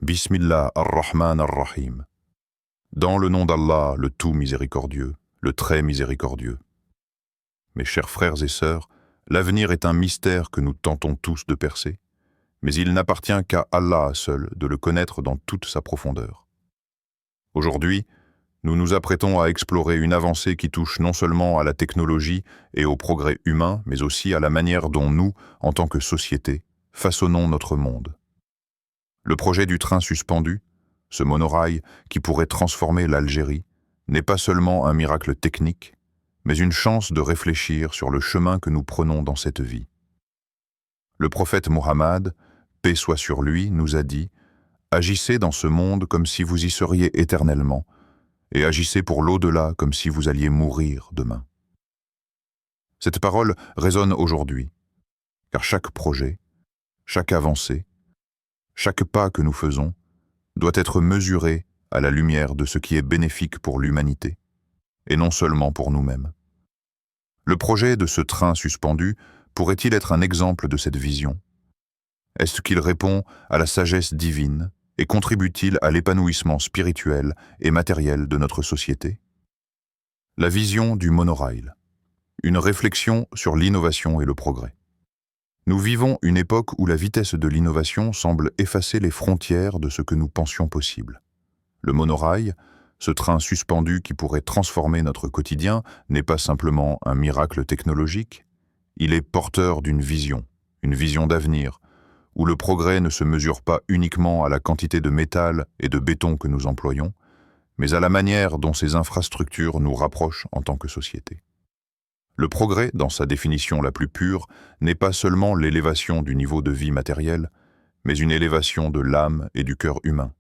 Bismillah ar-Rahman ar-Rahim. Dans le nom d'Allah, le tout miséricordieux, le très miséricordieux. Mes chers frères et sœurs, l'avenir est un mystère que nous tentons tous de percer, mais il n'appartient qu'à Allah seul de le connaître dans toute sa profondeur. Aujourd'hui, nous nous apprêtons à explorer une avancée qui touche non seulement à la technologie et au progrès humain, mais aussi à la manière dont nous, en tant que société, façonnons notre monde. Le projet du train suspendu, ce monorail qui pourrait transformer l'Algérie, n'est pas seulement un miracle technique, mais une chance de réfléchir sur le chemin que nous prenons dans cette vie. Le prophète Mohammed, paix soit sur lui, nous a dit « Agissez dans ce monde comme si vous y seriez éternellement, et agissez pour l'au-delà comme si vous alliez mourir demain. » Cette parole résonne aujourd'hui, car chaque projet, chaque avancée, chaque pas que nous faisons doit être mesuré à la lumière de ce qui est bénéfique pour l'humanité, et non seulement pour nous-mêmes. Le projet de ce train suspendu pourrait-il être un exemple de cette vision? Est-ce qu'il répond à la sagesse divine et contribue-t-il à l'épanouissement spirituel et matériel de notre société? La vision du monorail. Une réflexion sur l'innovation et le progrès. Nous vivons une époque où la vitesse de l'innovation semble effacer les frontières de ce que nous pensions possible. Le monorail, ce train suspendu qui pourrait transformer notre quotidien, n'est pas simplement un miracle technologique, il est porteur d'une vision d'avenir, où le progrès ne se mesure pas uniquement à la quantité de métal et de béton que nous employons, mais à la manière dont ces infrastructures nous rapprochent en tant que société. Le progrès, dans sa définition la plus pure, n'est pas seulement l'élévation du niveau de vie matériel, mais une élévation de l'âme et du cœur humain.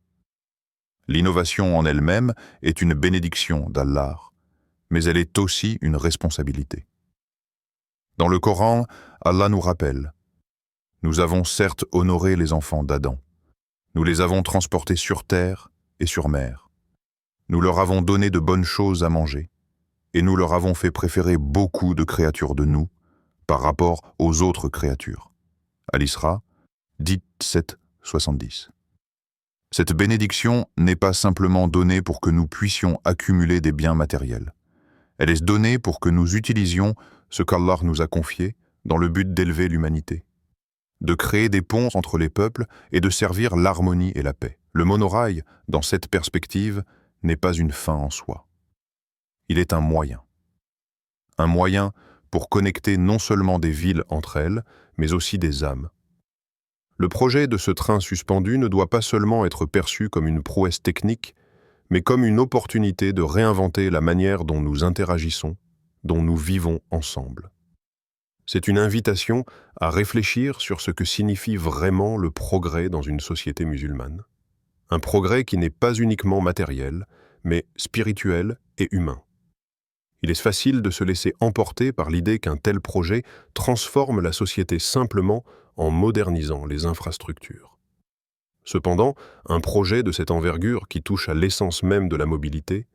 L'innovation en elle-même est une bénédiction d'Allah, mais elle est aussi une responsabilité. Dans le Coran, Allah nous rappelle « Nous avons certes honoré les enfants d'Adam. Nous les avons transportés sur terre et sur mer. Nous leur avons donné de bonnes choses à manger. Et nous leur avons fait préférer beaucoup de créatures de nous par rapport aux autres créatures. » Al-Isra, 17-70. Cette bénédiction n'est pas simplement donnée pour que nous puissions accumuler des biens matériels. Elle est donnée pour que nous utilisions ce qu'Allah nous a confié dans le but d'élever l'humanité, de créer des ponts entre les peuples et de servir l'harmonie et la paix. Le monorail, dans cette perspective, n'est pas une fin en soi. Il est un moyen pour connecter non seulement des villes entre elles, mais aussi des âmes. Le projet de ce train suspendu ne doit pas seulement être perçu comme une prouesse technique, mais comme une opportunité de réinventer la manière dont nous interagissons, dont nous vivons ensemble. C'est une invitation à réfléchir sur ce que signifie vraiment le progrès dans une société musulmane. Un progrès qui n'est pas uniquement matériel, mais spirituel et humain. Il est facile de se laisser emporter par l'idée qu'un tel projet transforme la société simplement en modernisant les infrastructures. Cependant, un projet de cette envergure qui touche à l'essence même de la mobilité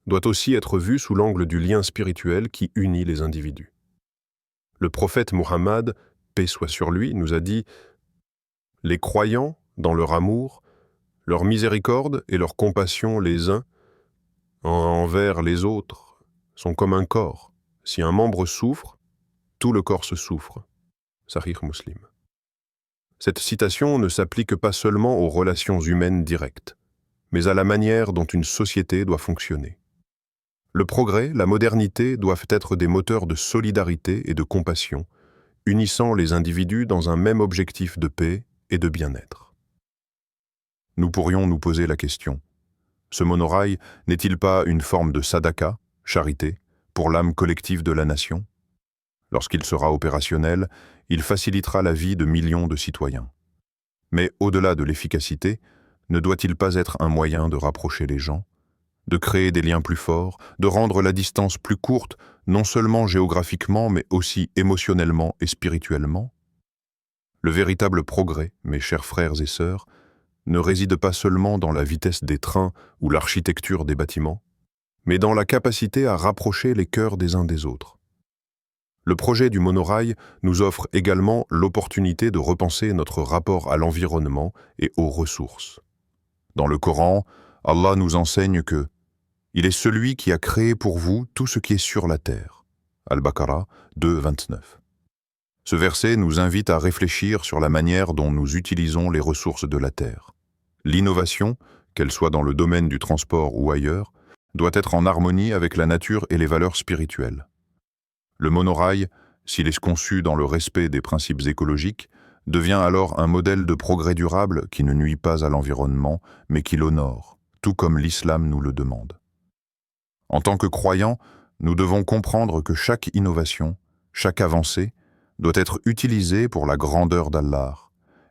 doit aussi être vu sous l'angle du lien spirituel qui unit les individus. Le prophète Mohammed, paix soit sur lui, nous a dit « Les croyants, dans leur amour, leur miséricorde et leur compassion les uns envers les autres, sont comme un corps. Si un membre souffre, tout le corps se souffre. » Sahih Muslim. Cette citation ne s'applique pas seulement aux relations humaines directes, mais à la manière dont une société doit fonctionner. Le progrès, la modernité doivent être des moteurs de solidarité et de compassion, unissant les individus dans un même objectif de paix et de bien-être. Nous pourrions nous poser la question, ce monorail n'est-il pas une forme de sadaka, charité, pour l'âme collective de la nation? Lorsqu'il sera opérationnel, il facilitera la vie de millions de citoyens. Mais au-delà de l'efficacité, ne doit-il pas être un moyen de rapprocher les gens, de créer des liens plus forts, de rendre la distance plus courte, non seulement géographiquement, mais aussi émotionnellement et spirituellement? Le véritable progrès, mes chers frères et sœurs, ne réside pas seulement dans la vitesse des trains ou l'architecture des bâtiments, mais dans la capacité à rapprocher les cœurs des uns des autres. Le projet du monorail nous offre également l'opportunité de repenser notre rapport à l'environnement et aux ressources. Dans le Coran, Allah nous enseigne que il est celui qui a créé pour vous tout ce qui est sur la terre. Al-Baqarah 2, 29. Ce verset nous invite à réfléchir sur la manière dont nous utilisons les ressources de la terre. L'innovation, qu'elle soit dans le domaine du transport ou ailleurs, doit être en harmonie avec la nature et les valeurs spirituelles. Le monorail, s'il est conçu dans le respect des principes écologiques, devient alors un modèle de progrès durable qui ne nuit pas à l'environnement, mais qui l'honore, tout comme l'islam nous le demande. En tant que croyants, nous devons comprendre que chaque innovation, chaque avancée, doit être utilisée pour la grandeur d'Allah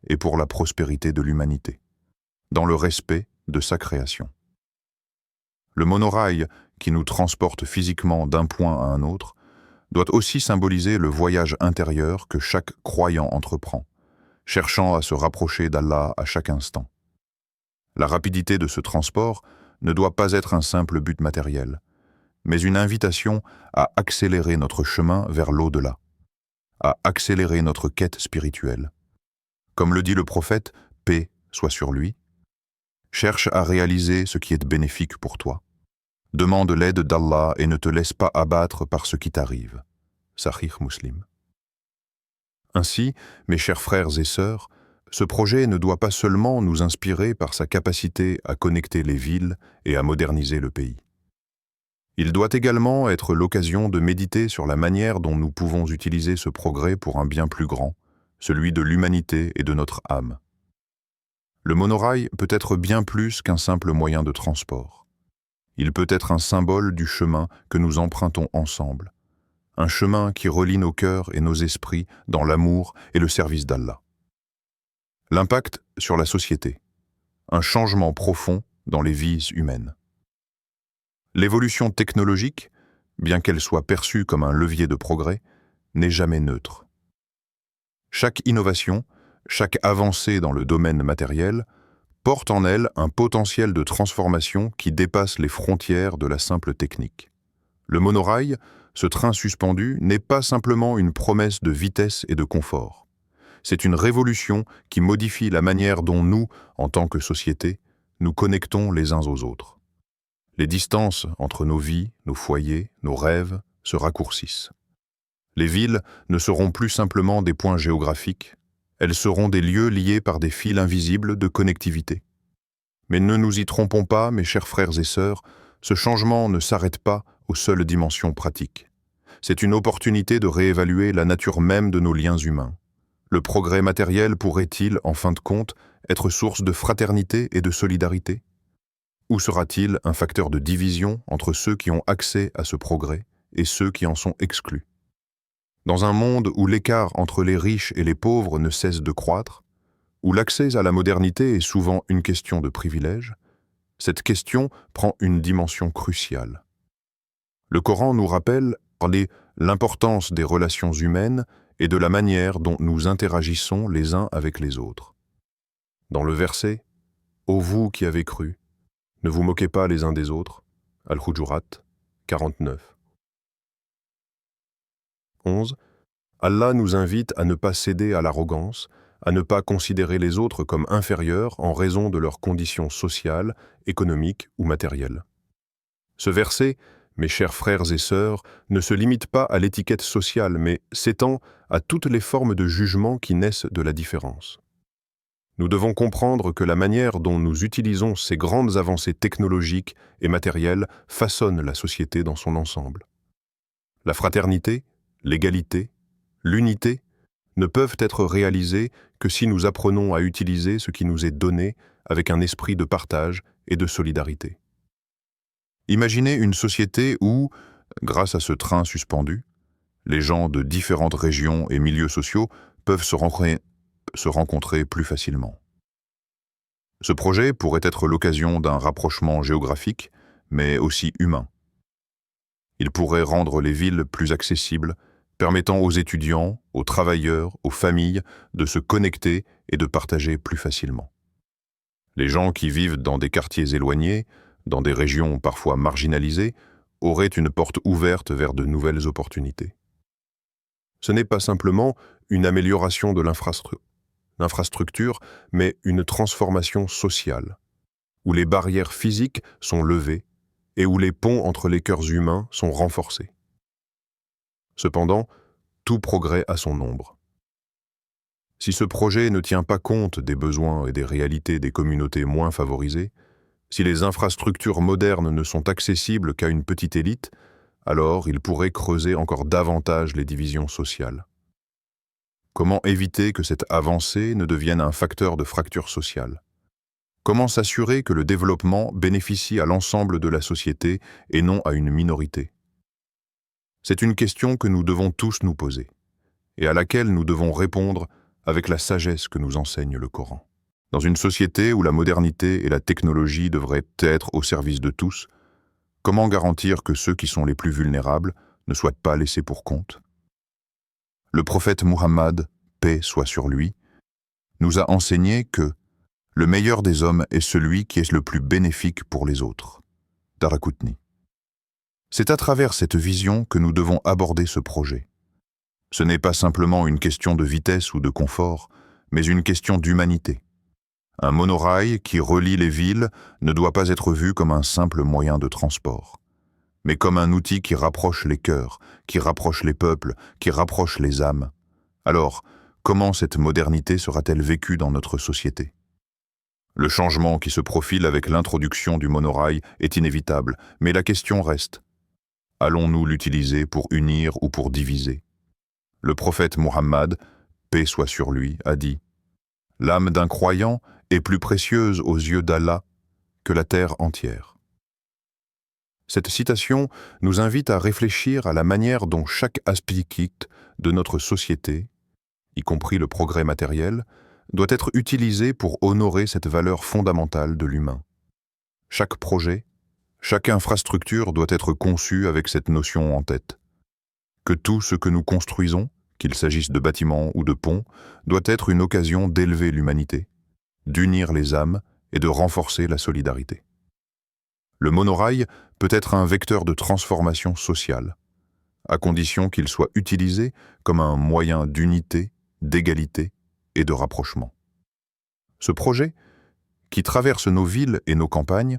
et pour la prospérité de l'humanité, dans le respect de sa création. Le monorail, qui nous transporte physiquement d'un point à un autre, doit aussi symboliser le voyage intérieur que chaque croyant entreprend, cherchant à se rapprocher d'Allah à chaque instant. La rapidité de ce transport ne doit pas être un simple but matériel, mais une invitation à accélérer notre chemin vers l'au-delà, à accélérer notre quête spirituelle. Comme le dit le prophète, paix soit sur lui, cherche à réaliser ce qui est bénéfique pour toi. Demande l'aide d'Allah et ne te laisse pas abattre par ce qui t'arrive. Sahih Muslim. Ainsi, mes chers frères et sœurs, ce projet ne doit pas seulement nous inspirer par sa capacité à connecter les villes et à moderniser le pays. Il doit également être l'occasion de méditer sur la manière dont nous pouvons utiliser ce progrès pour un bien plus grand, celui de l'humanité et de notre âme. Le monorail peut être bien plus qu'un simple moyen de transport. Il peut être un symbole du chemin que nous empruntons ensemble, un chemin qui relie nos cœurs et nos esprits dans l'amour et le service d'Allah. L'impact sur la société, un changement profond dans les vies humaines. L'évolution technologique, bien qu'elle soit perçue comme un levier de progrès, n'est jamais neutre. Chaque innovation, chaque avancée dans le domaine matériel, porte en elle un potentiel de transformation qui dépasse les frontières de la simple technique. Le monorail, ce train suspendu, n'est pas simplement une promesse de vitesse et de confort. C'est une révolution qui modifie la manière dont nous, en tant que société, nous connectons les uns aux autres. Les distances entre nos vies, nos foyers, nos rêves se raccourcissent. Les villes ne seront plus simplement des points géographiques, elles seront des lieux liés par des fils invisibles de connectivité. Mais ne nous y trompons pas, mes chers frères et sœurs, ce changement ne s'arrête pas aux seules dimensions pratiques. C'est une opportunité de réévaluer la nature même de nos liens humains. Le progrès matériel pourrait-il, en fin de compte, être source de fraternité et de solidarité ? Ou sera-t-il un facteur de division entre ceux qui ont accès à ce progrès et ceux qui en sont exclus ? Dans un monde où l'écart entre les riches et les pauvres ne cesse de croître, où l'accès à la modernité est souvent une question de privilège, cette question prend une dimension cruciale. Le Coran nous rappelle l'importance des relations humaines et de la manière dont nous interagissons les uns avec les autres. Dans le verset « Ô vous qui avez cru, ne vous moquez pas les uns des autres » Al-Hujurat 49. 11. Allah nous invite à ne pas céder à l'arrogance, à ne pas considérer les autres comme inférieurs en raison de leurs conditions sociales, économiques ou matérielles. Ce verset, mes chers frères et sœurs, ne se limite pas à l'étiquette sociale, mais s'étend à toutes les formes de jugement qui naissent de la différence. Nous devons comprendre que la manière dont nous utilisons ces grandes avancées technologiques et matérielles façonne la société dans son ensemble. La fraternité, l'égalité, l'unité ne peuvent être réalisées que si nous apprenons à utiliser ce qui nous est donné avec un esprit de partage et de solidarité. Imaginez une société où, grâce à ce train suspendu, les gens de différentes régions et milieux sociaux peuvent se rencontrer plus facilement. Ce projet pourrait être l'occasion d'un rapprochement géographique, mais aussi humain. Il pourrait rendre les villes plus accessibles, permettant aux étudiants, aux travailleurs, aux familles de se connecter et de partager plus facilement. Les gens qui vivent dans des quartiers éloignés, dans des régions parfois marginalisées, auraient une porte ouverte vers de nouvelles opportunités. Ce n'est pas simplement une amélioration de l'infrastructure, mais une transformation sociale. où les barrières physiques sont levées et où les ponts entre les cœurs humains sont renforcés. Cependant, tout progrès a son ombre. Si ce projet ne tient pas compte des besoins et des réalités des communautés moins favorisées, si les infrastructures modernes ne sont accessibles qu'à une petite élite, alors il pourrait creuser encore davantage les divisions sociales. Comment éviter que cette avancée ne devienne un facteur de fracture sociale? Comment s'assurer que le développement bénéficie à l'ensemble de la société et non à une minorité? C'est une question que nous devons tous nous poser, et à laquelle nous devons répondre avec la sagesse que nous enseigne le Coran. Dans une société où la modernité et la technologie devraient être au service de tous, comment garantir que ceux qui sont les plus vulnérables ne soient pas laissés pour compte? Le prophète Muhammad, paix soit sur lui, nous a enseigné que le meilleur des hommes est celui qui est le plus bénéfique pour les autres. Daraqutni. C'est à travers cette vision que nous devons aborder ce projet. Ce n'est pas simplement une question de vitesse ou de confort, mais une question d'humanité. Un monorail qui relie les villes ne doit pas être vu comme un simple moyen de transport, mais comme un outil qui rapproche les cœurs, qui rapproche les peuples, qui rapproche les âmes. Alors, comment cette modernité sera-t-elle vécue dans notre société? Le changement qui se profile avec l'introduction du monorail est inévitable, mais la question reste: allons-nous l'utiliser pour unir ou pour diviser? Le prophète Muhammad, paix soit sur lui, a dit: « L'âme d'un croyant est plus précieuse aux yeux d'Allah que la terre entière. » Cette citation nous invite à réfléchir à la manière dont chaque aspect de notre société, y compris le progrès matériel, doit être utilisé pour honorer cette valeur fondamentale de l'humain. Chaque projet, chaque infrastructure doit être conçue avec cette notion en tête. Que tout ce que nous construisons, qu'il s'agisse de bâtiments ou de ponts, doit être une occasion d'élever l'humanité, d'unir les âmes et de renforcer la solidarité. Le monorail peut être un vecteur de transformation sociale, à condition qu'il soit utilisé comme un moyen d'unité, d'égalité et de rapprochement. Ce projet, qui traverse nos villes et nos campagnes,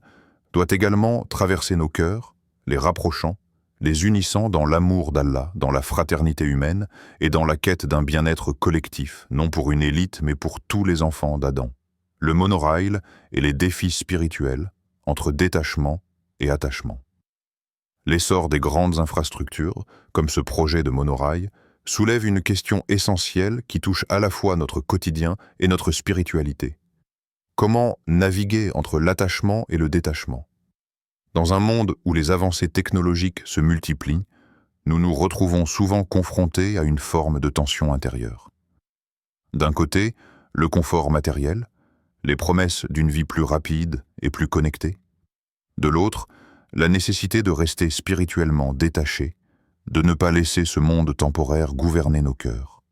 doit également traverser nos cœurs, les rapprochant, les unissant dans l'amour d'Allah, dans la fraternité humaine et dans la quête d'un bien-être collectif, non pour une élite mais pour tous les enfants d'Adam. Le monorail et les défis spirituels entre détachement et attachement. L'essor des grandes infrastructures, comme ce projet de monorail, soulève une question essentielle qui touche à la fois notre quotidien et notre spiritualité. Comment naviguer entre l'attachement et le détachement? Dans un monde où les avancées technologiques se multiplient, nous nous retrouvons souvent confrontés à une forme de tension intérieure. D'un côté, le confort matériel, les promesses d'une vie plus rapide et plus connectée. De l'autre, la nécessité de rester spirituellement détaché, de ne pas laisser ce monde temporaire gouverner nos cœurs.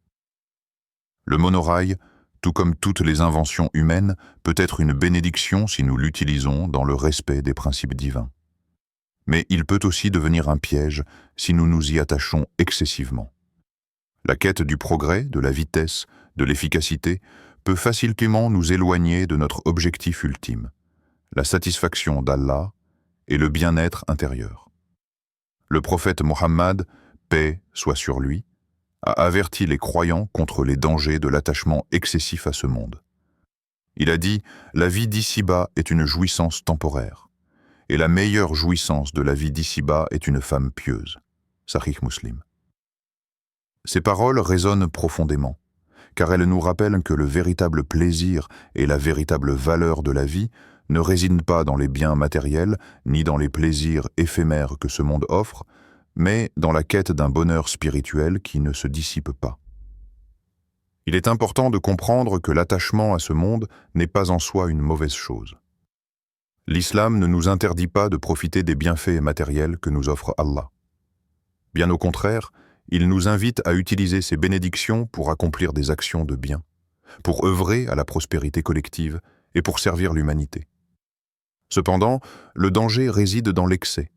Le monorail, tout comme toutes les inventions humaines, peut être une bénédiction si nous l'utilisons dans le respect des principes divins. Mais il peut aussi devenir un piège si nous nous y attachons excessivement. La quête du progrès, de la vitesse, de l'efficacité peut facilement nous éloigner de notre objectif ultime, la satisfaction d'Allah et le bien-être intérieur. Le prophète Mohammed, paix soit sur lui, a averti les croyants contre les dangers de l'attachement excessif à ce monde. Il a dit « La vie d'ici-bas est une jouissance temporaire, et la meilleure jouissance de la vie d'ici-bas est une femme pieuse. » Sahih Muslim. Ces paroles résonnent profondément, car elles nous rappellent que le véritable plaisir et la véritable valeur de la vie ne résident pas dans les biens matériels, ni dans les plaisirs éphémères que ce monde offre, mais dans la quête d'un bonheur spirituel qui ne se dissipe pas. Il est important de comprendre que l'attachement à ce monde n'est pas en soi une mauvaise chose. L'islam ne nous interdit pas de profiter des bienfaits matériels que nous offre Allah. Bien au contraire, il nous invite à utiliser ces bénédictions pour accomplir des actions de bien, pour œuvrer à la prospérité collective et pour servir l'humanité. Cependant, le danger réside dans l'excès,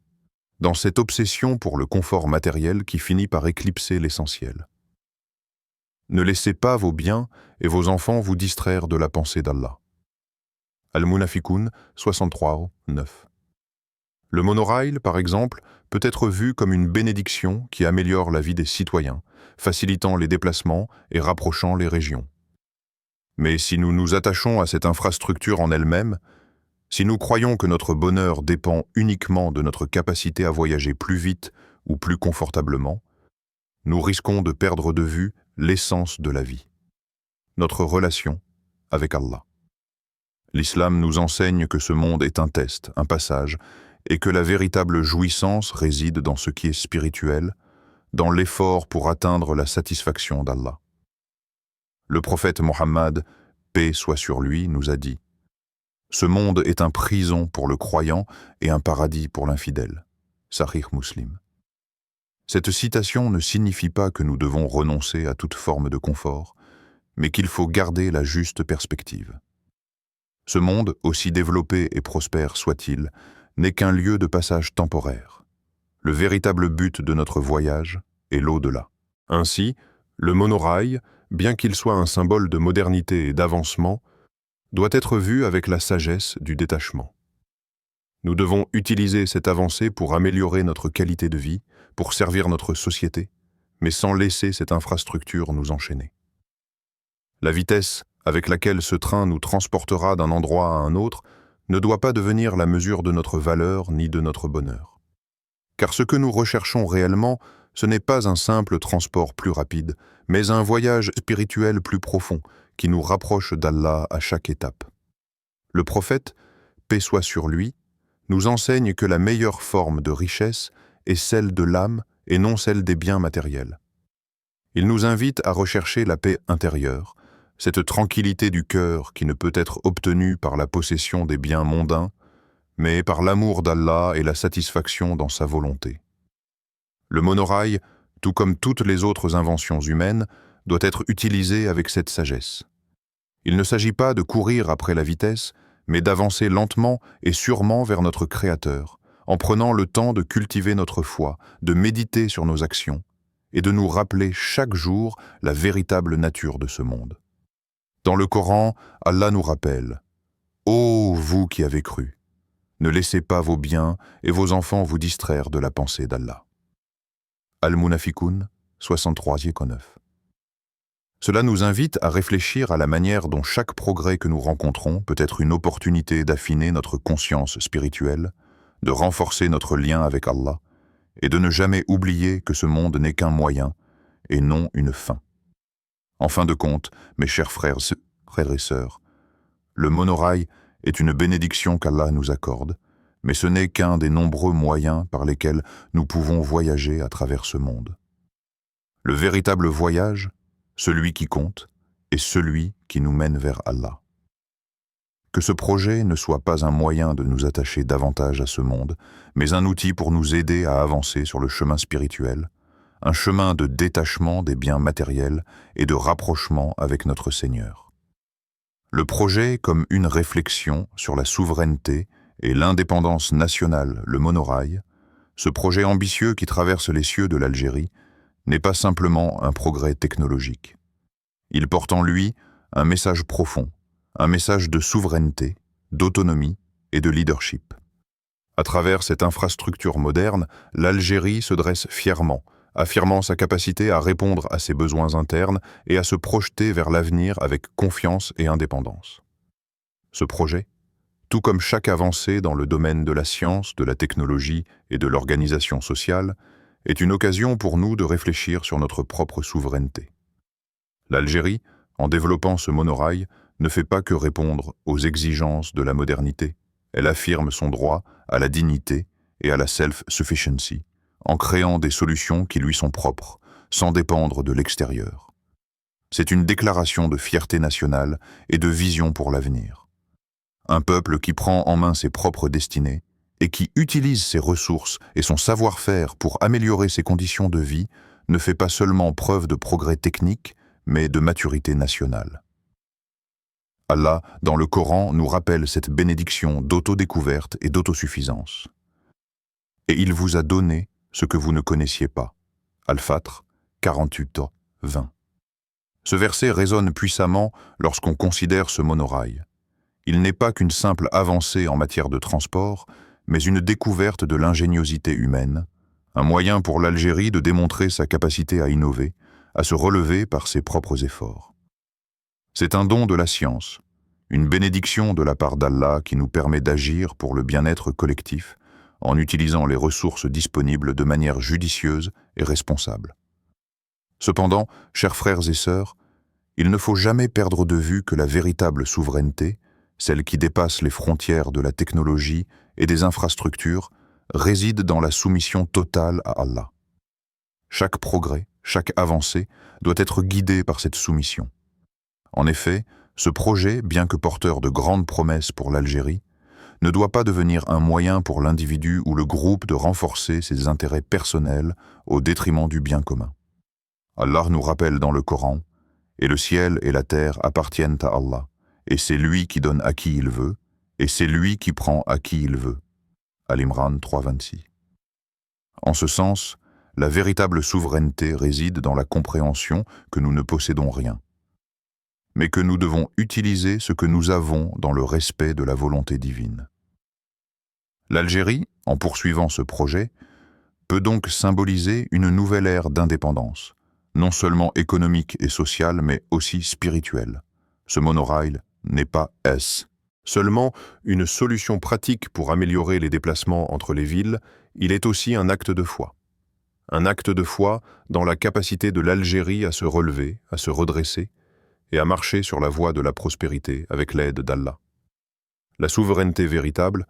dans cette obsession pour le confort matériel qui finit par éclipser l'essentiel. Ne laissez pas vos biens et vos enfants vous distraire de la pensée d'Allah. Al-Munafiqun 63:9. Le monorail, par exemple, peut être vu comme une bénédiction qui améliore la vie des citoyens, facilitant les déplacements et rapprochant les régions. Mais si nous nous attachons à cette infrastructure en elle-même, si nous croyons que notre bonheur dépend uniquement de notre capacité à voyager plus vite ou plus confortablement, nous risquons de perdre de vue l'essence de la vie, notre relation avec Allah. L'islam nous enseigne que ce monde est un test, un passage, et que la véritable jouissance réside dans ce qui est spirituel, dans l'effort pour atteindre la satisfaction d'Allah. Le prophète Mohammed, paix soit sur lui, nous a dit « Ce monde est un prison pour le croyant et un paradis pour l'infidèle. » Sahih Muslim. Cette citation ne signifie pas que nous devons renoncer à toute forme de confort, mais qu'il faut garder la juste perspective. Ce monde, aussi développé et prospère soit-il, n'est qu'un lieu de passage temporaire. Le véritable but de notre voyage est l'au-delà. Ainsi, le monorail, bien qu'il soit un symbole de modernité et d'avancement, doit être vu avec la sagesse du détachement. Nous devons utiliser cette avancée pour améliorer notre qualité de vie, pour servir notre société, mais sans laisser cette infrastructure nous enchaîner. La vitesse avec laquelle ce train nous transportera d'un endroit à un autre ne doit pas devenir la mesure de notre valeur ni de notre bonheur. Car ce que nous recherchons réellement, ce n'est pas un simple transport plus rapide, mais un voyage spirituel plus profond qui nous rapproche d'Allah à chaque étape. Le prophète, paix soit sur lui, nous enseigne que la meilleure forme de richesse est celle de l'âme et non celle des biens matériels. Il nous invite à rechercher la paix intérieure, cette tranquillité du cœur qui ne peut être obtenue par la possession des biens mondains, mais par l'amour d'Allah et la satisfaction dans sa volonté. Le monorail, tout comme toutes les autres inventions humaines, doit être utilisé avec cette sagesse. Il ne s'agit pas de courir après la vitesse, mais d'avancer lentement et sûrement vers notre Créateur, en prenant le temps de cultiver notre foi, de méditer sur nos actions et de nous rappeler chaque jour la véritable nature de ce monde. Dans le Coran, Allah nous rappelle « Ô vous qui avez cru, ne laissez pas vos biens et vos enfants vous distraire de la pensée d'Allah. » Al-Munafiqun 63:9. Cela nous invite à réfléchir à la manière dont chaque progrès que nous rencontrons peut être une opportunité d'affiner notre conscience spirituelle, de renforcer notre lien avec Allah et de ne jamais oublier que ce monde n'est qu'un moyen et non une fin. En fin de compte, mes chers frères et sœurs, le monorail est une bénédiction qu'Allah nous accorde, mais ce n'est qu'un des nombreux moyens par lesquels nous pouvons voyager à travers ce monde. Le véritable voyage, celui qui compte, est celui qui nous mène vers Allah. Que ce projet ne soit pas un moyen de nous attacher davantage à ce monde, mais un outil pour nous aider à avancer sur le chemin spirituel, un chemin de détachement des biens matériels et de rapprochement avec notre Seigneur. Le projet comme une réflexion sur la souveraineté et l'indépendance nationale, le monorail, ce projet ambitieux qui traverse les cieux de l'Algérie, n'est pas simplement un progrès technologique. Il porte en lui un message profond, un message de souveraineté, d'autonomie et de leadership. À travers cette infrastructure moderne, l'Algérie se dresse fièrement, affirmant sa capacité à répondre à ses besoins internes et à se projeter vers l'avenir avec confiance et indépendance. Ce projet, tout comme chaque avancée dans le domaine de la science, de la technologie et de l'organisation sociale, est une occasion pour nous de réfléchir sur notre propre souveraineté. L'Algérie, en développant ce monorail, ne fait pas que répondre aux exigences de la modernité. Elle affirme son droit à la dignité et à la self-sufficiency, en créant des solutions qui lui sont propres, sans dépendre de l'extérieur. C'est une déclaration de fierté nationale et de vision pour l'avenir. Un peuple qui prend en main ses propres destinées et qui utilise ses ressources et son savoir-faire pour améliorer ses conditions de vie ne fait pas seulement preuve de progrès technique, mais de maturité nationale. Allah, dans le Coran, nous rappelle cette bénédiction d'autodécouverte et d'autosuffisance. Et il vous a donné ce que vous ne connaissiez pas. Al-Fatr 48:20. Ce verset résonne puissamment lorsqu'on considère ce monorail. Il n'est pas qu'une simple avancée en matière de transport, mais une découverte de l'ingéniosité humaine, un moyen pour l'Algérie de démontrer sa capacité à innover, à se relever par ses propres efforts. C'est un don de la science, une bénédiction de la part d'Allah qui nous permet d'agir pour le bien-être collectif en utilisant les ressources disponibles de manière judicieuse et responsable. Cependant, chers frères et sœurs, il ne faut jamais perdre de vue que la véritable souveraineté, celle qui dépasse les frontières de la technologie et des infrastructures, réside dans la soumission totale à Allah. Chaque progrès, chaque avancée doit être guidé par cette soumission. En effet, ce projet, bien que porteur de grandes promesses pour l'Algérie, ne doit pas devenir un moyen pour l'individu ou le groupe de renforcer ses intérêts personnels au détriment du bien commun. Allah nous rappelle dans le Coran « Et le ciel et la terre appartiennent à Allah, et c'est lui qui donne à qui il veut, et c'est lui qui prend à qui il veut. » Al-Imran 3,26. En ce sens, la véritable souveraineté réside dans la compréhension que nous ne possédons rien, mais que nous devons utiliser ce que nous avons dans le respect de la volonté divine. L'Algérie, en poursuivant ce projet, peut donc symboliser une nouvelle ère d'indépendance, non seulement économique et sociale, mais aussi spirituelle. Ce monorail n'est pas seulement une solution pratique pour améliorer les déplacements entre les villes, il est aussi un acte de foi. Un acte de foi dans la capacité de l'Algérie à se relever, à se redresser et à marcher sur la voie de la prospérité avec l'aide d'Allah. La souveraineté véritable,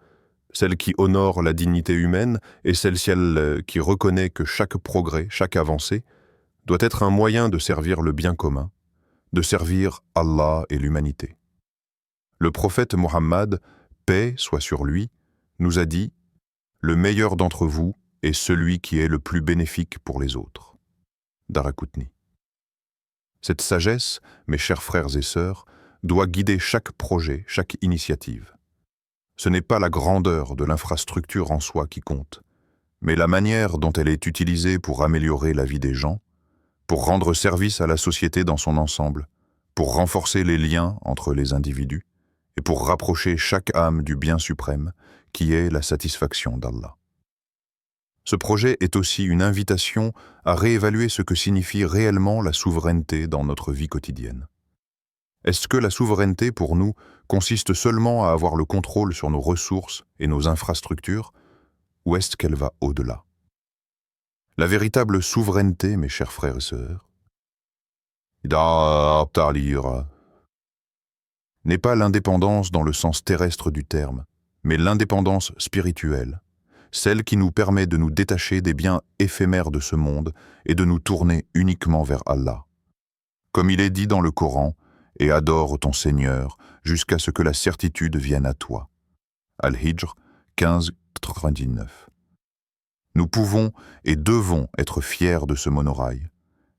celle qui honore la dignité humaine et celle qui reconnaît que chaque progrès, chaque avancée, doit être un moyen de servir le bien commun, de servir Allah et l'humanité. Le prophète Mohammed, paix soit sur lui, nous a dit « Le meilleur d'entre vous est celui qui est le plus bénéfique pour les autres. » Daraqutni. Cette sagesse, mes chers frères et sœurs, doit guider chaque projet, chaque initiative. Ce n'est pas la grandeur de l'infrastructure en soi qui compte, mais la manière dont elle est utilisée pour améliorer la vie des gens, pour rendre service à la société dans son ensemble, pour renforcer les liens entre les individus et pour rapprocher chaque âme du bien suprême qui est la satisfaction d'Allah. Ce projet est aussi une invitation à réévaluer ce que signifie réellement la souveraineté dans notre vie quotidienne. Est-ce que la souveraineté pour nous consiste seulement à avoir le contrôle sur nos ressources et nos infrastructures, ou est-ce qu'elle va au-delà? La véritable souveraineté, mes chers frères et sœurs, n'est pas l'indépendance dans le sens terrestre du terme, mais l'indépendance spirituelle, celle qui nous permet de nous détacher des biens éphémères de ce monde et de nous tourner uniquement vers Allah. Comme il est dit dans le Coran, « Et adore ton Seigneur jusqu'à ce que la certitude vienne à toi. » Al-Hijr 15:99. Nous pouvons et devons être fiers de ce monorail,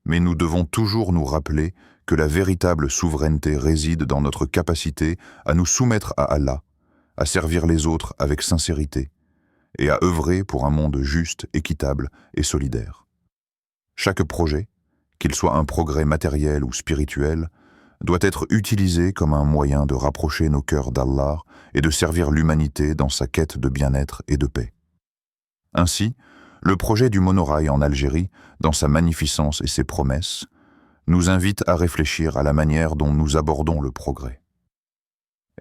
mais nous devons toujours nous rappeler que la véritable souveraineté réside dans notre capacité à nous soumettre à Allah, à servir les autres avec sincérité et à œuvrer pour un monde juste, équitable et solidaire. Chaque projet, qu'il soit un progrès matériel ou spirituel, doit être utilisé comme un moyen de rapprocher nos cœurs d'Allah et de servir l'humanité dans sa quête de bien-être et de paix. Ainsi, le projet du monorail en Algérie, dans sa magnificence et ses promesses, nous invite à réfléchir à la manière dont nous abordons le progrès.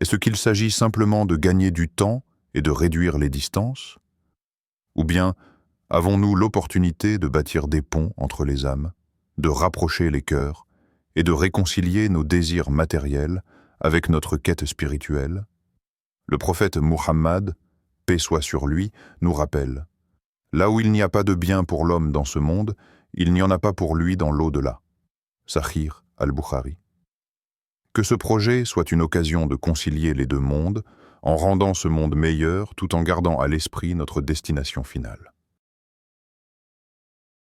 Est-ce qu'il s'agit simplement de gagner du temps et de réduire les distances? Ou bien avons-nous l'opportunité de bâtir des ponts entre les âmes, de rapprocher les cœurs et de réconcilier nos désirs matériels avec notre quête spirituelle? Le prophète Muhammad, paix soit sur lui, nous rappelle « Là où il n'y a pas de bien pour l'homme dans ce monde, il n'y en a pas pour lui dans l'au-delà. » Sahih al-Bukhari. Que ce projet soit une occasion de concilier les deux mondes, en rendant ce monde meilleur tout en gardant à l'esprit notre destination finale.